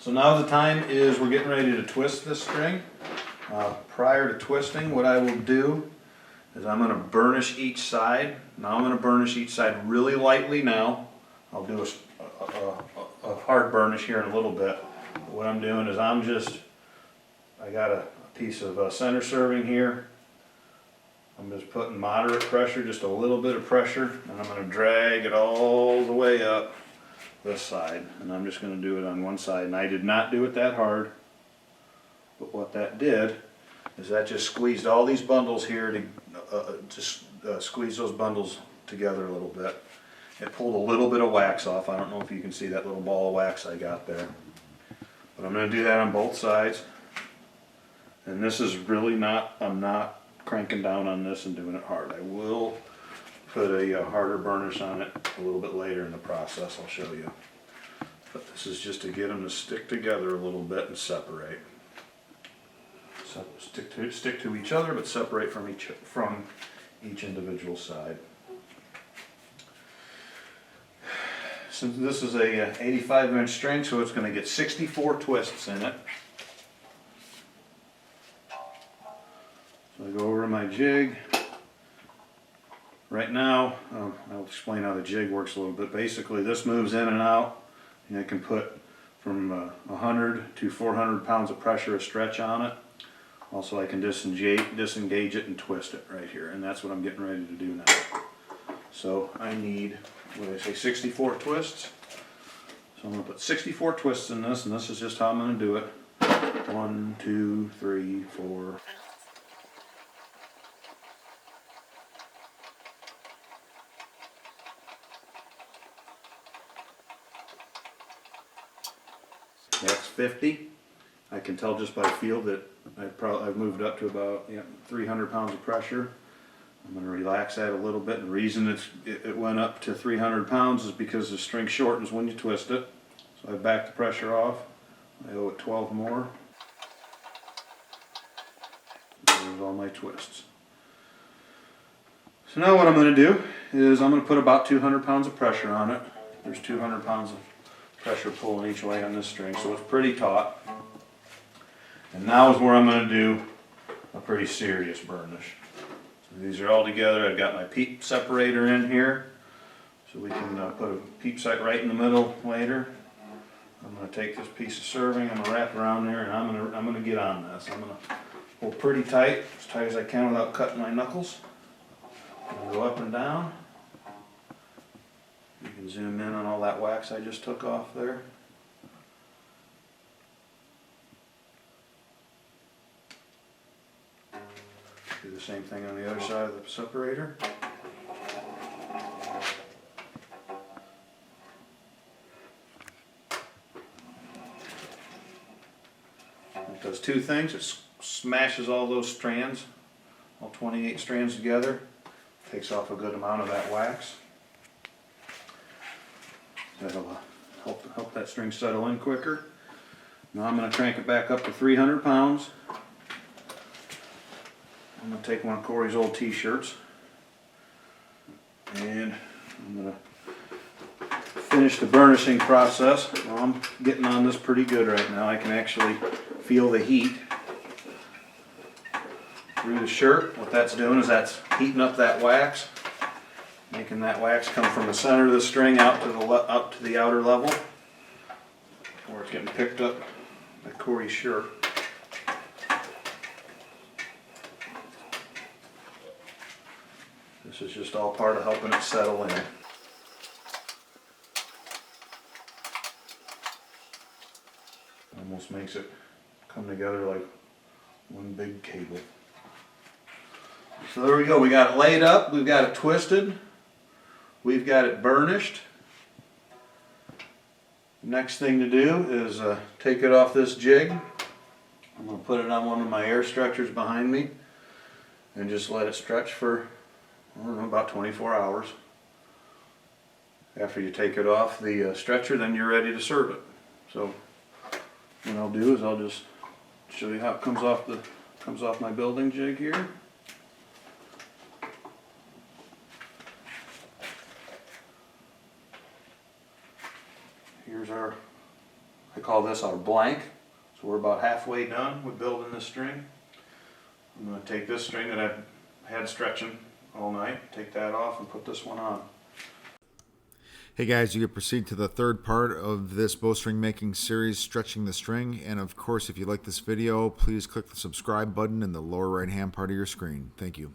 So now the time is we're getting ready to twist this string. Prior to twisting, what I will do is I'm going to burnish each side. Now I'm going to burnish each side really lightly now. I'll do a hard burnish here in a little bit. But what I'm doing is I got a piece of center serving here. I'm just putting moderate pressure, just a little bit of pressure, and I'm going to drag it all the way up this side. And I'm just going to do it on one side. And I did not do it that hard, but what that did is that just squeezed all these bundles here to squeeze those bundles together a little bit. It pulled a little bit of wax off. I don't know if you can see that little ball of wax I got there. But I'm going to do that on both sides. And this is really not, I'm not cranking down on this and doing it hard. I will put a harder burnish on it a little bit later in the process. I'll show you. But this is just to get them to stick together a little bit and separate. So stick to each other, but separate from each individual side. Since this is a 85-inch string, so it's going to get 64 twists in it. So I go over to my jig. Right now, I'll explain how the jig works a little bit. Basically, this moves in and out, and I can put from 100 to 400 pounds of pressure of stretch on it. Also, I can disengage it and twist it right here, and that's what I'm getting ready to do now. So I need, what did I say, 64 twists. So I'm going to put 64 twists in this, and this is just how I'm going to do it. 1, 2, 3, 4. That's 50. I can tell just by feel that I've moved up to about 300 pounds of pressure. I'm going to relax that a little bit. And the reason it went up to 300 pounds is because the string shortens when you twist it. So I back the pressure off. I owe it 12 more. There's all my twists. So now what I'm going to do is I'm going to put about 200 pounds of pressure on it. There's 200 pounds of pressure pulling each way on this string, so it's pretty taut. And now is where I'm going to do a pretty serious burnish. So these are all together. I've got my peep separator in here, so we can put a peep sight right in the middle later. I'm going to take this piece of serving, I'm going to wrap around there, and I'm going to get on this. I'm going to pull pretty tight as I can without cutting my knuckles. I'm going to go up and down. You can zoom in on all that wax I just took off there. Do the same thing on the other side of the separator. It does two things. It smashes all those strands, all 28 strands together. Takes off a good amount of that wax. That'll help that string settle in quicker. Now I'm going to crank it back up to 300 pounds. I'm going to take one of Corey's old t-shirts and I'm going to finish the burnishing process. Well, I'm getting on this pretty good right now. I can actually feel the heat through the shirt. What that's doing is that's heating up that wax, making that wax come from the center of the string out to the outer level, where it's getting picked up by Corey's shirt. This is just all part of helping it settle in. Almost makes it come together like one big cable. So there we go. We got it laid up. We've got it twisted. We've got it burnished. Next thing to do is take it off this jig. I'm going to put it on one of my air stretchers behind me and just let it stretch for, I don't know, about 24 hours. After you take it off the stretcher, then you're ready to serve it. So what I'll do is I'll just show you how it comes off my building jig here. Here's our I call this our blank. So we're about halfway done with building this string. I'm going to take this string that I've had stretching all night, take that off and put this one on. Hey guys, you can proceed to the third part of this bowstring making series, stretching the string. And of course, if you like this video, please click the subscribe button in the lower right hand part of your screen. Thank you.